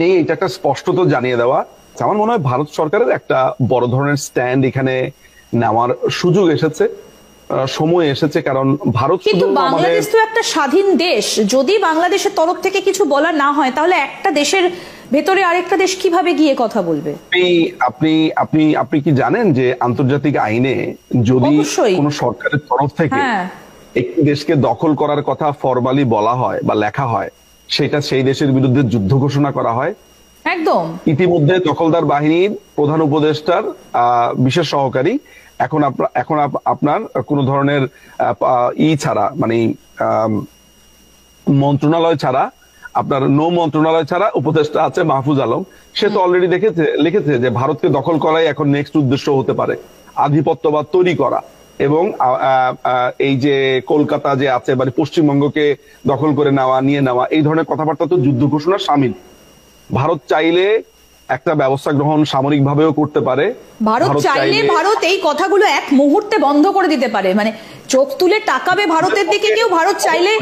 এটা একটা স্পষ্টত জানিয়ে দেওয়া। আমার মনে হয় ভারত সরকারের একটা বড় ধরনের স্ট্যান্ড এখানে নেওয়ার সুযোগ এসেছে, সময় এসেছে। কারণ ভারত কিন্তু শুধু আমাদের, বাংলাদেশ তো একটা স্বাধীন দেশ, যদি বাংলাদেশের তরফ থেকে কিছু বলা না হয় তাহলে একটা দেশের ভেতরে আরেকটা দেশ কিভাবে গিয়ে কথা বলবে? আপনি আপনি আপনি আপনি কি জানেন যে আন্তর্জাতিক আইনে যদি অবশ্যই। কোনো সরকারের তরফ থেকে হ্যাঁ। একটি দেশকে দখল করার কথা ফরমালি বলা হয় বা লেখা হয়, সেটা সেই দেশের বিরুদ্ধে যুদ্ধ ঘোষণা করা হয়। একদম। ইতিমধ্যে দখলদার বাহিনীর প্রধান উপদেষ্টার বিশেষ সহকারী এখন আপনার কোন ধরনের ছাড়া, মানে মন্ত্রণালয় ছাড়া, আপনার মন্ত্রণালয় ছাড়া উপদেষ্টা আছে মাহফুজ আলম। সে তো অলরেডি লিখেছে যে ভারতকে দখল করাই এখন নেক্সট উদ্দেশ্য হতে পারে, আধিপত্যবাদ তৈরি করা। এবং এই যে কলকাতা যে আছে, মানে পশ্চিমবঙ্গকে দখল করে নেওয়া, নিয়ে নেওয়া, এই ধরনের কথাবার্তা তো যুদ্ধ ঘোষণার শামিল। ভারত চাইলে একটা ব্যবস্থা গ্রহণ সামরিক ভাবেও করতে পারে। ভারত এই কথাগুলো এক মুহূর্তে বন্ধ করে দিতে পারে, মানে চোখ তুলে তাকাবে ভারতের দিকে কেউ, ভারত চাইলে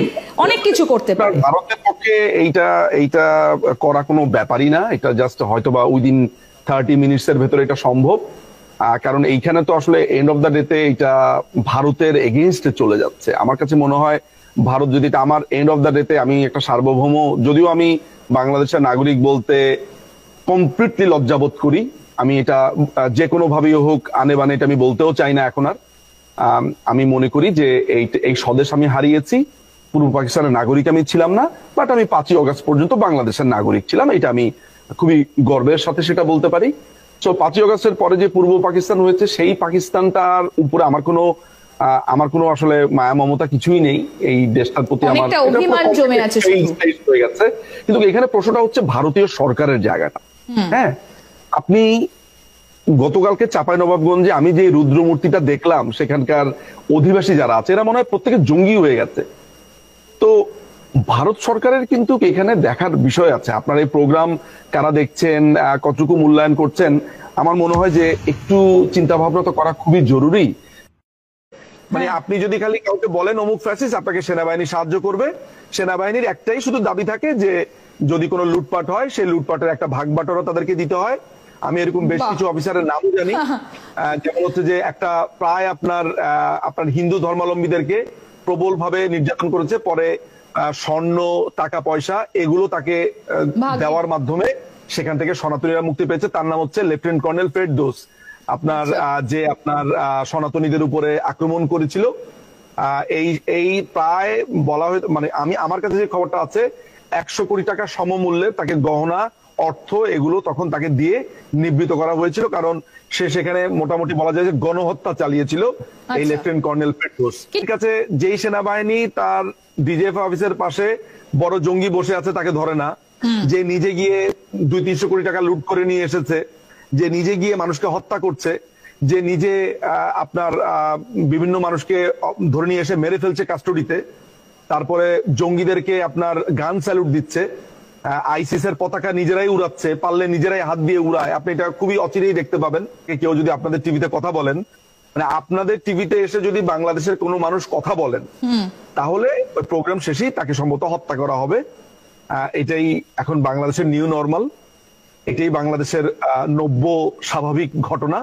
অনেক কিছু করতে পারে। ভারতের পক্ষে এইটা এইটা করা কোনো ব্যাপারই না। এটা জাস্ট হয়তোবা উইদিন 30 মিনিটস এর ভেতরে এটা সম্ভব। কারণ এইখানে তো আসলে এন্ড অফ দ্য ডেতে এটা ভারতের এগেইনস্টে চলে যাচ্ছে। আমার কাছে মনে হয় ভারত যদি, আমার এন্ড অফ দ্য ডেতে, আমি একটা সার্বভৌম, যদিও আমি বাংলাদেশের নাগরিক বলতে কমপ্লিটলি লজ্জাবোধ করি, আমি এটা যে কোনো ভাবেই হোক আনে বানে এটা আমি বলতেও চাই না এখন আর। আমি মনে করি যে এই স্বদেশ আমি হারিয়েছি, পূর্ব পাকিস্তানের নাগরিক আমি ছিলাম না, বাট আমি 5ই অগস্ট পর্যন্ত বাংলাদেশের নাগরিক ছিলাম। এটা আমি খুবই গর্বের সাথে সেটা বলতে পারি। তো 5ই অগস্টের পরে যে পূর্ব পাকিস্তান হয়েছে, সেই পাকিস্তানটার উপরে আমার কোনো আসলে মায়া মমতা কিছুই নেই। এই দেশটার প্রতি আমার অভিমান জমে আছে হয়ে গেছে। কিন্তু এখানে প্রশ্নটা হচ্ছে ভারতীয় সরকারের জায়গাটা। হ্যাঁ, আপনি গতকালকে চাঁপাইনবাবগঞ্জে আমি যে রুদ্রমূর্তিটা দেখলাম, সেখানকার অধিবাসী যারা আছে এরা মনে হয় প্রত্যেকে জঙ্গি হয়ে গেছে। তো ভারত সরকারের কিন্তু এখানে দেখার বিষয় আছে। আপনার এই প্রোগ্রাম কারা দেখছেন, কতটুকু মূল্যায়ন করছেন, আমার মনে হয় যে একটু চিন্তা ভাবনা তো করা খুবই জরুরি। মানে আপনি যদি খালি কাউকে বলেন অমুক ফ্যাসিস্ট, আপনাকে সেনাবাহিনী সাহায্য করবে। সেনাবাহিনীর একটাই শুধু দাবি থাকে যে যদি কোনো লুটপাট হয়, সেই লুটপাটের একটা ভাগ বাটোয়ারা তাদেরকে দিতে হয়। আমি এরকম বেশ কিছু অফিসারের নামও জানি। যেমন হচ্ছে যে একটা প্রায় আপনার হিন্দু ধর্মাবলম্বীদেরকে প্রবল ভাবে নির্যাতন করেছে, পরে স্বর্ণ, টাকা পয়সা এগুলো তাকে দেওয়ার মাধ্যমে সেখান থেকে সনাতনীরা মুক্তি পেয়েছে। তার নাম হচ্ছে লেফটেন্যান্ট কর্নেল ফেরদৌস। আপনার যে আপনার সনাতনীদের উপরে আক্রমণ করেছিল, এই প্রায় বলা হয়, মানে আমার কাছে যে খবরটা আছে, 100 কোটি টাকা সমমূল্যের তাকে গহনা, অর্থ এগুলো তখন তাকে দিয়ে নিবৃত করা হয়েছিল। কারণ সে সেখানে মোটামুটি বলা যায় যে গণহত্যা চালিয়েছিল এই লেফটেন্যান্ট কর্নেল ফেরদৌস। ঠিক আছে, যেই সেনাবাহিনী তার ডিজিএফ অফিসের পাশে বড় জঙ্গি বসে আছে তাকে ধরে না, যে নিজে গিয়ে 200-300 কোটি টাকা লুট করে নিয়ে এসেছে, যে নিজে গিয়ে মানুষকে হত্যা করছে, যে নিজে আপনার বিভিন্ন মানুষকে ধরে নিয়ে এসে মেরে ফেলছে কাস্টডিতে, তারপরে জঙ্গিদেরকে আপনার গান স্যালুট দিচ্ছে, আইসিস এর পতাকা নিজেরাই উড়াচ্ছে, পারলে নিজেরাই হাত দিয়ে উড়ায়। আপনি এটা খুবই অচিরেই দেখতে পাবেন। কেউ যদি আপনাদের টিভিতে কথা বলেন, মানে আপনাদের টিভিতে এসে যদি বাংলাদেশের কোনো মানুষ কথা বলেন, তাহলে প্রোগ্রাম শেষেই তাকে সম্ভবত হত্যা করা হবে। এটাই এখন বাংলাদেশের নিউ নর্মাল, এটাই বাংলাদেশের নব্য স্বাভাবিক ঘটনা।